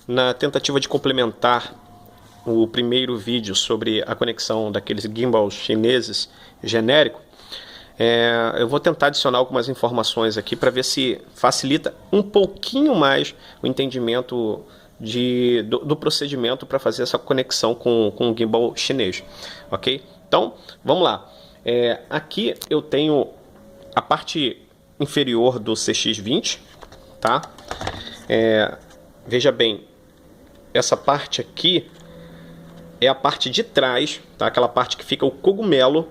na tentativa de complementar o primeiro vídeo sobre a conexão daqueles gimbals chineses genérico, eu vou tentar adicionar algumas informações aqui para ver se facilita um pouquinho mais o entendimento do procedimento para fazer essa conexão com o gimbal chinês, ok? Então, vamos lá. Aqui eu tenho a parte inferior do CX-20, tá? Veja bem, essa parte aqui é a parte de trás, tá? Aquela parte que fica o cogumelo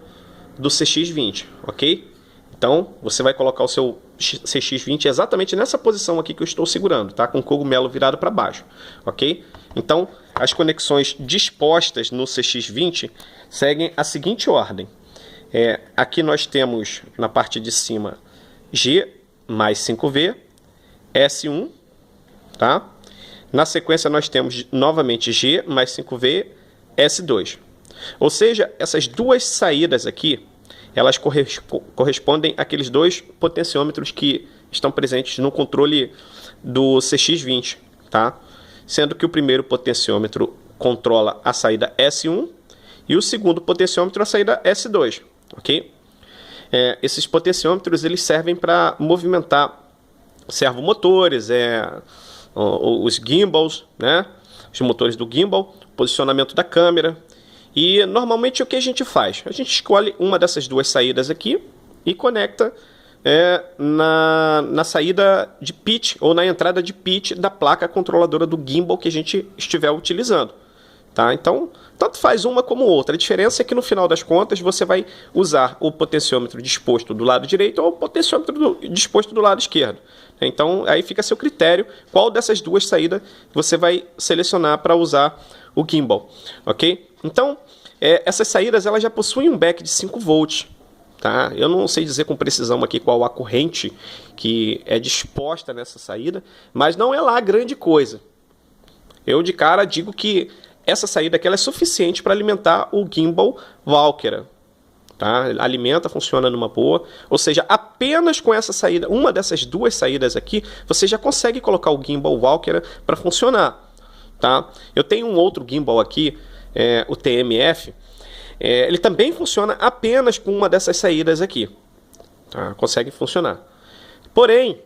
do CX-20, ok? Então, você vai colocar o seu CX-20 exatamente nessa posição aqui que eu estou segurando, tá? Com o cogumelo virado para baixo, ok? Então, as conexões dispostas no CX-20 seguem a seguinte ordem. Aqui nós temos na parte de cima G mais 5V, S1, tá? Na sequência nós temos novamente G mais 5V, S2. Ou seja, essas duas saídas aqui, elas correspondem àqueles dois potenciômetros que estão presentes no controle do CX-20, tá? Sendo que o primeiro potenciômetro controla a saída S1 e o segundo potenciômetro a saída S2, ok? Esses potenciômetros eles servem para movimentar servomotores, os gimbals, né? Os motores do gimbal, posicionamento da câmera. E normalmente o que a gente faz? A gente escolhe uma dessas duas saídas aqui e conecta na saída de pitch ou na entrada de pitch da placa controladora do gimbal que a gente estiver utilizando. Tá? Então, tanto faz uma como outra. A diferença é que no final das contas você vai usar o potenciômetro disposto do lado direito ou o potenciômetro disposto do lado esquerdo. Então, aí fica a seu critério qual dessas duas saídas você vai selecionar para usar o gimbal, ok? Então, essas saídas elas já possuem um back de 5 volts. Tá? Eu não sei dizer com precisão aqui qual a corrente que é disposta nessa saída, mas não é lá grande coisa. Eu de cara digo que essa saída aqui ela é suficiente para alimentar o gimbal Walkera. Tá? Alimenta, funciona numa boa. Ou seja, apenas com essa saída, uma dessas duas saídas aqui, você já consegue colocar o gimbal Walkera para funcionar. Tá? Eu tenho um outro gimbal aqui, o TMF. Ele também funciona apenas com uma dessas saídas aqui. Tá? Consegue funcionar. Porém,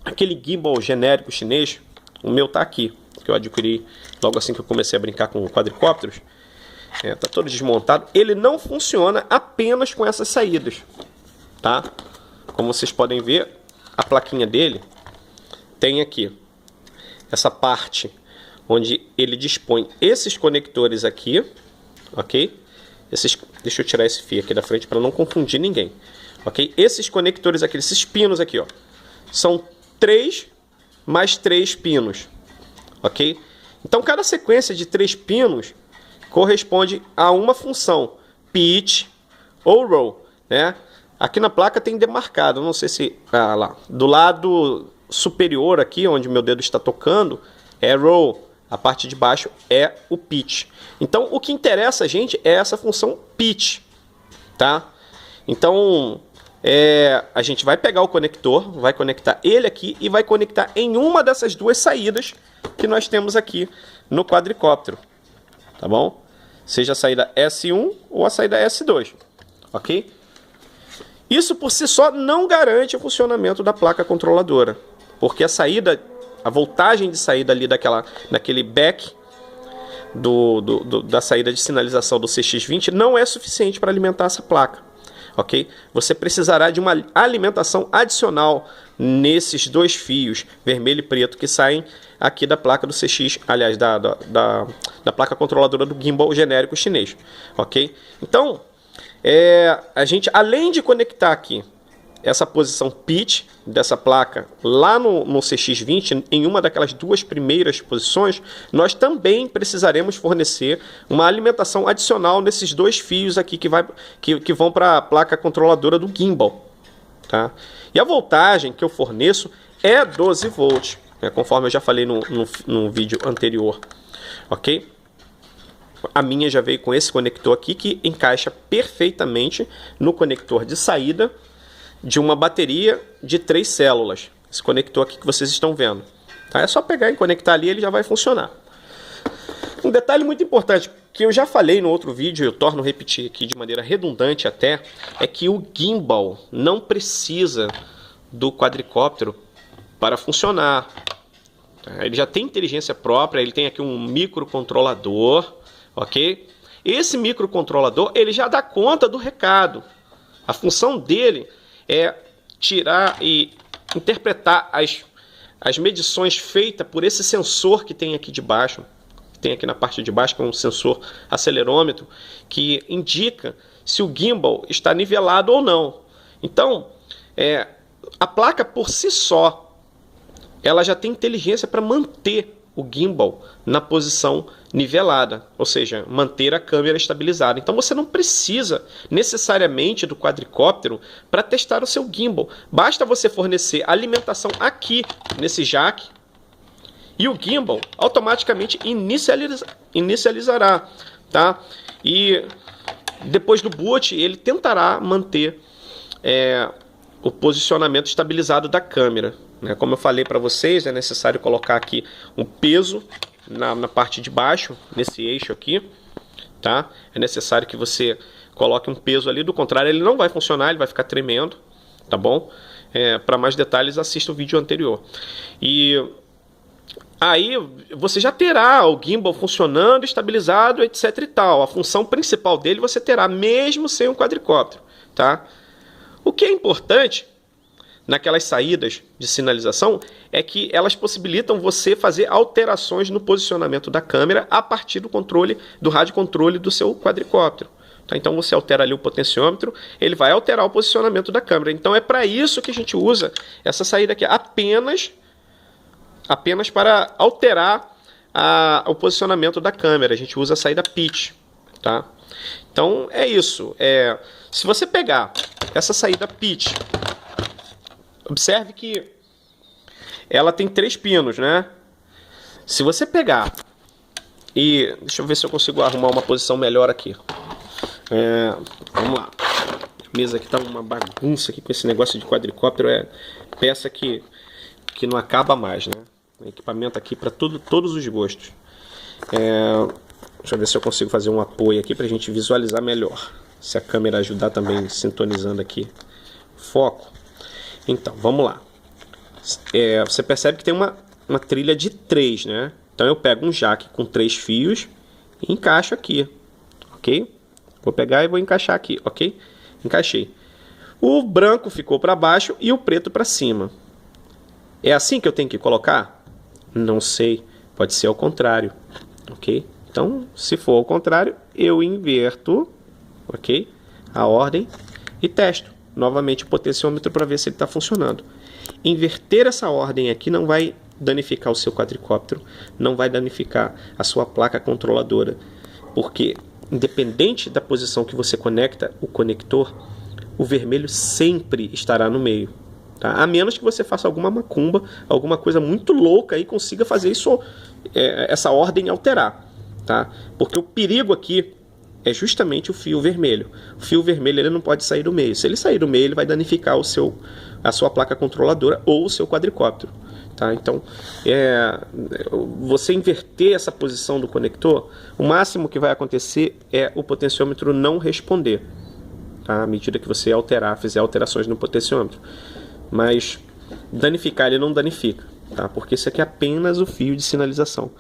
aquele gimbal genérico chinês, o meu está aqui, que eu adquiri logo assim que eu comecei a brincar com quadricópteros. Tá todo desmontado. Ele não funciona apenas com essas saídas. Tá? Como vocês podem ver, a plaquinha dele tem aqui essa parte onde ele dispõe esses conectores aqui, ok? Deixa eu tirar esse fio aqui da frente para não confundir ninguém, ok? Esses conectores aqui, esses pinos aqui, ó, são 3 mais 3 pinos, ok? Então cada sequência de 3 pinos corresponde a uma função, pitch ou roll, né? Aqui na placa tem demarcado, não sei se lá do lado superior aqui, onde meu dedo está tocando, é roll. A parte de baixo é o pitch. Então, o que interessa a gente é essa função pitch, tá? Então, a gente vai pegar o conector, vai conectar ele aqui e vai conectar em uma dessas duas saídas que nós temos aqui no quadricóptero, tá bom? Seja a saída S1 ou a saída S2, ok? Isso por si só não garante o funcionamento da placa controladora, porque a voltagem de saída ali daquele back da saída de sinalização do CX-20 não é suficiente para alimentar essa placa, ok? Você precisará de uma alimentação adicional nesses dois fios, vermelho e preto, que saem aqui da placa do CX, aliás, da placa controladora do gimbal genérico chinês, ok? Então, a gente, além de conectar aqui essa posição pitch dessa placa lá no CX-20, em uma daquelas duas primeiras posições, nós também precisaremos fornecer uma alimentação adicional nesses dois fios aqui que vão para a placa controladora do gimbal. Tá? E a voltagem que eu forneço é 12 volts, né, conforme eu já falei no vídeo anterior. Ok? A minha já veio com esse conector aqui que encaixa perfeitamente no conector de saída de uma bateria de 3 células. Esse conector aqui que vocês estão vendo. Tá? É só pegar e conectar ali, ele já vai funcionar. Um detalhe muito importante, que eu já falei no outro vídeo, eu torno a repetir aqui de maneira redundante até, é que o gimbal não precisa do quadricóptero para funcionar. Ele já tem inteligência própria, ele tem aqui um microcontrolador, ok? Esse microcontrolador, ele já dá conta do recado. A função dele é tirar e interpretar as medições feitas por esse sensor que tem aqui de baixo. Tem aqui na parte de baixo, que é um sensor acelerômetro, que indica se o gimbal está nivelado ou não. Então, a placa por si só, ela já tem inteligência para manter o gimbal na posição nivelada, ou seja, manter a câmera estabilizada. Então você não precisa necessariamente do quadricóptero para testar o seu gimbal. Basta você fornecer alimentação aqui nesse jack e o gimbal automaticamente inicializará, tá? E depois do boot ele tentará manter o posicionamento estabilizado da câmera. Como eu falei para vocês, é necessário colocar aqui um peso na parte de baixo, nesse eixo aqui, tá? É necessário que você coloque um peso ali, do contrário ele não vai funcionar, ele vai ficar tremendo, tá bom? Para mais detalhes, assista o vídeo anterior. E aí você já terá o gimbal funcionando, estabilizado, etc e tal. A função principal dele você terá mesmo sem um quadricóptero, tá? O que é importante naquelas saídas de sinalização é que elas possibilitam você fazer alterações no posicionamento da câmera a partir do controle, do rádio controle do seu quadricóptero. Tá? Então você altera ali o potenciômetro, ele vai alterar o posicionamento da câmera. Então é para isso que a gente usa essa saída aqui, apenas para alterar o posicionamento da câmera. A gente usa a saída pitch, tá? Então é isso. Se você pegar essa saída pitch, observe que ela tem 3 pinos, né? Se você pegar e... Deixa eu ver se eu consigo arrumar uma posição melhor aqui. Vamos lá. A mesa aqui tá uma bagunça aqui com esse negócio de quadricóptero. É peça que não acaba mais, né? Equipamento aqui para todos os gostos. Deixa eu ver se eu consigo fazer um apoio aqui para a gente visualizar melhor. Se a câmera ajudar também sintonizando aqui. Foco. Então, vamos lá. Você percebe que tem uma trilha de 3, né? Então eu pego um jack com 3 fios e encaixo aqui, ok? Vou pegar e vou encaixar aqui, ok? Encaixei. O branco ficou para baixo e o preto para cima. É assim que eu tenho que colocar? Não sei. Pode ser ao contrário, ok? Então, se for ao contrário, eu inverto, ok? A ordem e testo novamente o potenciômetro para ver se ele está funcionando. Inverter essa ordem aqui não vai danificar o seu quadricóptero, não vai danificar a sua placa controladora, porque independente da posição que você conecta o conector, o vermelho sempre estará no meio, tá? A menos que você faça alguma macumba, alguma coisa muito louca e consiga fazer isso, essa ordem alterar, tá? Porque o perigo aqui é justamente o fio vermelho. O fio vermelho ele não pode sair do meio. Se ele sair do meio, ele vai danificar a sua placa controladora ou o seu quadricóptero. Tá? Então, você inverter essa posição do conector, o máximo que vai acontecer é o potenciômetro não responder, tá? À medida que você fizer alterações no potenciômetro. Mas danificar ele não danifica, tá? Porque isso aqui é apenas o fio de sinalização.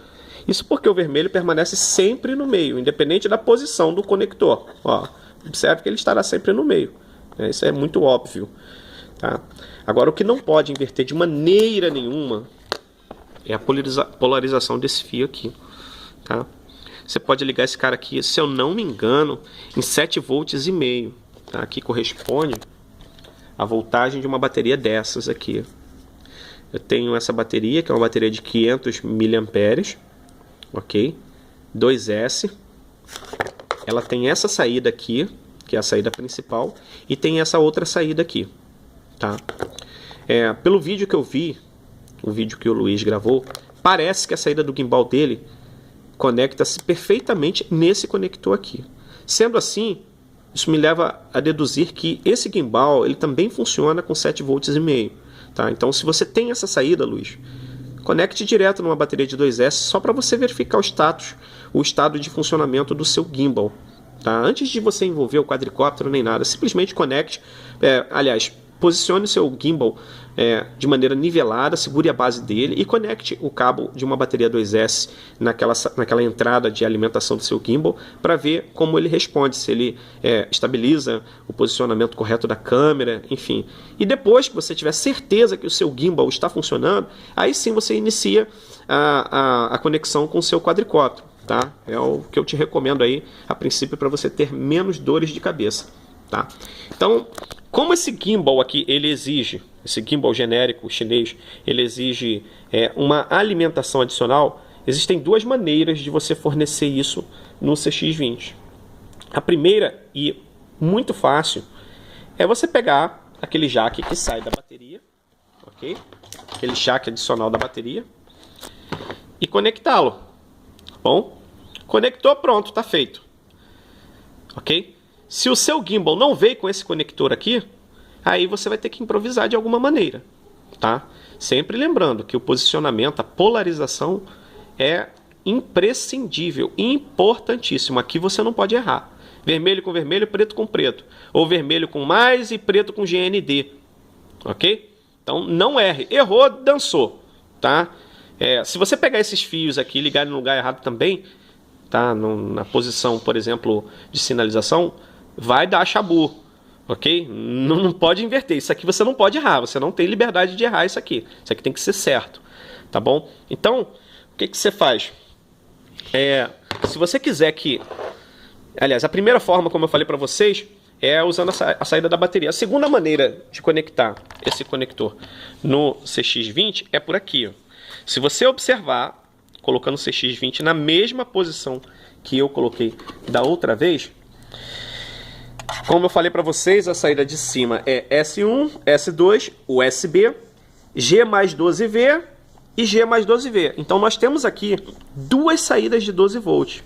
Isso porque o vermelho permanece sempre no meio, independente da posição do conector. Ó, observe que ele estará sempre no meio. Isso é muito óbvio. Tá? Agora, o que não pode inverter de maneira nenhuma é a polarização desse fio aqui. Tá? Você pode ligar esse cara aqui, se eu não me engano, em 7,5 volts. Tá? Que corresponde à voltagem de uma bateria dessas aqui. Eu tenho essa bateria, que é uma bateria de 500 mAh. Ok, 2S, ela tem essa saída aqui, que é a saída principal, e tem essa outra saída aqui, tá? Pelo vídeo que eu vi, o vídeo que o Luiz gravou, parece que a saída do gimbal dele conecta-se perfeitamente nesse conector aqui. Sendo assim, isso me leva a deduzir que esse gimbal ele também funciona com 7,5 volts. Tá? Então, se você tem essa saída, Luiz, conecte direto numa bateria de 2S só para você verificar o estado de funcionamento do seu gimbal. Tá? Antes de você envolver o quadricóptero nem nada, simplesmente conecte, posicione o seu gimbal de maneira nivelada, segure a base dele e conecte o cabo de uma bateria 2S naquela entrada de alimentação do seu gimbal para ver como ele responde, se ele estabiliza o posicionamento correto da câmera, enfim. E depois que você tiver certeza que o seu gimbal está funcionando, aí sim você inicia a conexão com o seu quadricóptero. Tá? É o que eu te recomendo aí, a princípio, para você ter menos dores de cabeça. Tá? Então, como esse gimbal aqui, ele exige, esse gimbal genérico chinês, ele exige uma alimentação adicional, existem duas maneiras de você fornecer isso no CX-20. A primeira, e muito fácil, é você pegar aquele jack que sai da bateria, ok? Aquele jack adicional da bateria, e conectá-lo. Bom, conectou, pronto, está feito. Ok? Se o seu gimbal não veio com esse conector aqui, aí você vai ter que improvisar de alguma maneira. Tá? Sempre lembrando que o posicionamento, a polarização é imprescindível, importantíssimo. Aqui você não pode errar. Vermelho com vermelho, preto com preto. Ou vermelho com mais e preto com GND. Ok? Então não erre. Errou, dançou. Tá? Se você pegar esses fios aqui e ligar no lugar errado também, tá? Na posição, por exemplo, de sinalização, vai dar chabu, ok? Não pode inverter. Isso aqui você não pode errar. Você não tem liberdade de errar isso aqui. Isso aqui tem que ser certo, tá bom? Então, o que você faz? Se você quiser que... Aliás, a primeira forma, como eu falei para vocês, é usando a saída da bateria. A segunda maneira de conectar esse conector no CX-20 é por aqui, ó. Se você observar, colocando o CX-20 na mesma posição que eu coloquei da outra vez, como eu falei para vocês, a saída de cima é S1, S2, USB, G mais 12V e G mais 12V. Então nós temos aqui duas saídas de 12 volts,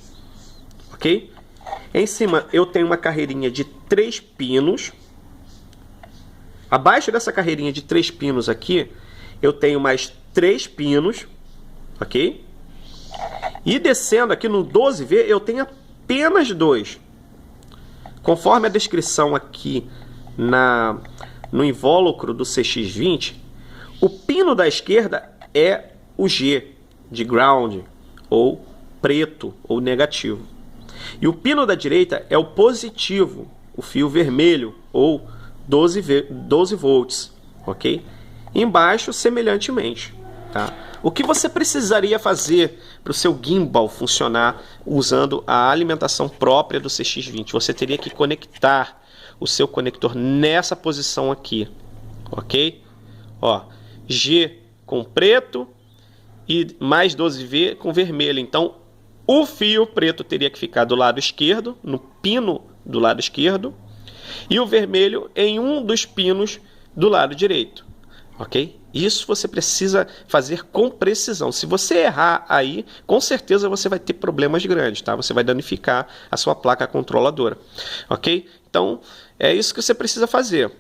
ok? Em cima eu tenho uma carreirinha de 3 pinos. Abaixo dessa carreirinha de 3 pinos aqui, eu tenho mais 3 pinos, ok? E descendo aqui no 12V, eu tenho apenas 2. Conforme a descrição aqui no invólucro do CX-20, o pino da esquerda é o G, de ground, ou preto, ou negativo. E o pino da direita é o positivo, o fio vermelho, ou 12 volts, ok? Embaixo, semelhantemente. Tá? O que você precisaria fazer para o seu gimbal funcionar usando a alimentação própria do CX-20? Você teria que conectar o seu conector nessa posição aqui, ok? Ó, G com preto e mais 12V com vermelho. Então, o fio preto teria que ficar do lado esquerdo, no pino do lado esquerdo, e o vermelho em um dos pinos do lado direito, ok? Isso você precisa fazer com precisão. Se você errar aí, com certeza você vai ter problemas grandes, tá? Você vai danificar a sua placa controladora, ok? Então, é isso que você precisa fazer.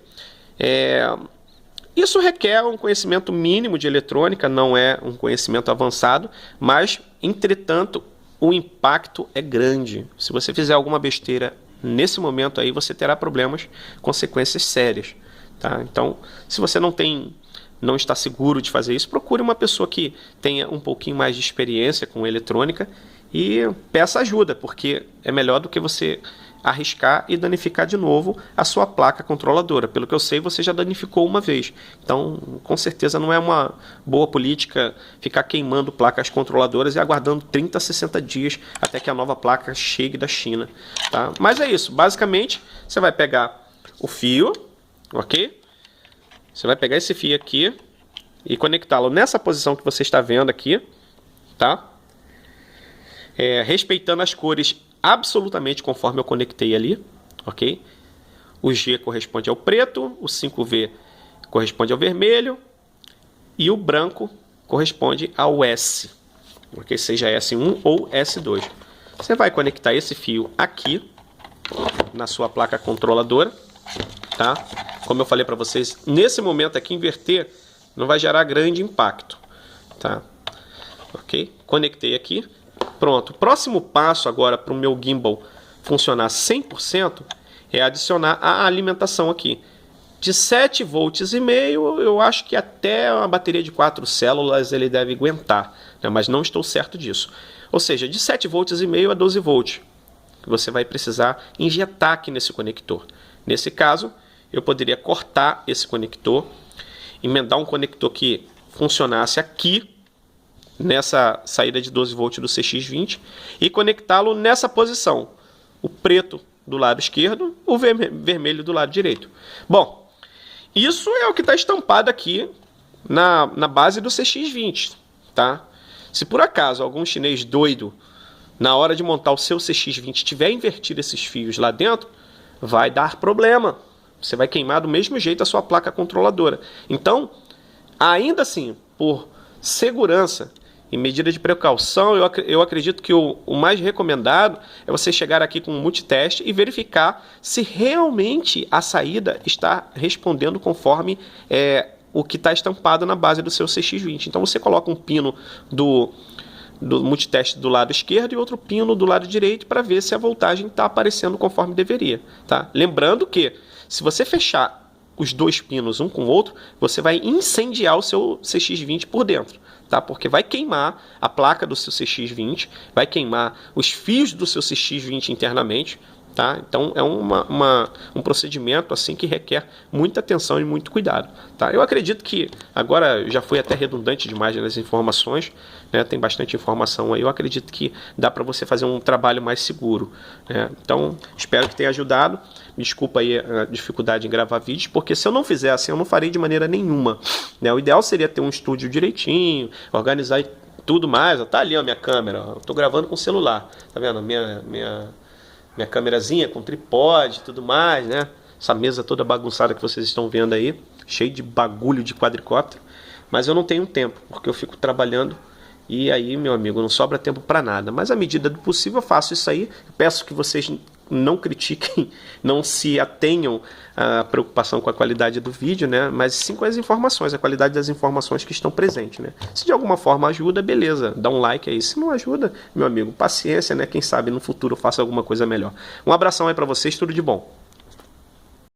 Isso requer um conhecimento mínimo de eletrônica, não é um conhecimento avançado, mas, entretanto, o impacto é grande. Se você fizer alguma besteira nesse momento aí, você terá problemas, consequências sérias, tá? Então, se você não está seguro de fazer isso, procure uma pessoa que tenha um pouquinho mais de experiência com eletrônica e peça ajuda, porque é melhor do que você arriscar e danificar de novo a sua placa controladora. Pelo que eu sei, você já danificou uma vez. Então, com certeza não é uma boa política ficar queimando placas controladoras e aguardando 30 a 60 dias até que a nova placa chegue da China. Tá? Mas é isso. Basicamente, você vai pegar o fio, ok? Você vai pegar esse fio aqui e conectá-lo nessa posição que você está vendo aqui, tá? Respeitando as cores absolutamente conforme eu conectei ali, ok? O G corresponde ao preto, o 5V corresponde ao vermelho e o branco corresponde ao S, ok? Seja S1 ou S2. Você vai conectar esse fio aqui na sua placa controladora, tá? Como eu falei para vocês, nesse momento aqui inverter não vai gerar grande impacto, tá? Ok? Conectei aqui. Pronto. O próximo passo agora para o meu gimbal funcionar 100% é adicionar a alimentação aqui. De 7,5 volts eu acho que até uma bateria de 4 células ele deve aguentar, né? Mas não estou certo disso. Ou seja, de 7,5 volts a 12 volts que você vai precisar injetar aqui nesse conector. Nesse caso, eu poderia cortar esse conector, emendar um conector que funcionasse aqui nessa saída de 12 volts do CX20 e conectá-lo nessa posição, o preto do lado esquerdo, o vermelho do lado direito. Bom, isso é o que está estampado aqui na base do CX20, tá? Se por acaso algum chinês doido, na hora de montar o seu CX20, tiver invertido esses fios lá dentro, vai dar problema. Você vai queimar do mesmo jeito a sua placa controladora. Então, ainda assim, por segurança e medida de precaução, eu acredito que o mais recomendado é você chegar aqui com um multiteste e verificar se realmente a saída está respondendo conforme o que está estampado na base do seu CX20. Então você coloca um pino do multiteste do lado esquerdo e outro pino do lado direito para ver se a voltagem está aparecendo conforme deveria. Tá? Lembrando que se você fechar os dois pinos um com o outro, você vai incendiar o seu CX20 por dentro. Tá? Porque vai queimar a placa do seu CX20, vai queimar os fios do seu CX20 internamente. Tá? Então é um procedimento assim que requer muita atenção e muito cuidado. Tá? Eu acredito que agora já foi até redundante demais nas informações, né? Tem bastante informação aí. Eu acredito que dá para você fazer um trabalho mais seguro, né? Então espero que tenha ajudado. Desculpa aí a dificuldade em gravar vídeos, porque se eu não fizer assim, eu não farei de maneira nenhuma, né? O ideal seria ter um estúdio direitinho, organizar e tudo mais. Tá ali a minha câmera, eu tô gravando com o celular, tá vendo? Minha câmerazinha com tripode e tudo mais, né? Essa mesa toda bagunçada que vocês estão vendo aí, cheio de bagulho de quadricóptero. Mas eu não tenho tempo, porque eu fico trabalhando e aí, meu amigo, não sobra tempo para nada. Mas à medida do possível eu faço isso aí. Peço que vocês não critiquem, não se atenham à preocupação com a qualidade do vídeo, né? Mas sim com as informações, a qualidade das informações que estão presentes, né? Se de alguma forma ajuda, beleza, dá um like aí. Se não ajuda, meu amigo, paciência, né? Quem sabe no futuro eu faço alguma coisa melhor. Um abração aí para vocês, tudo de bom.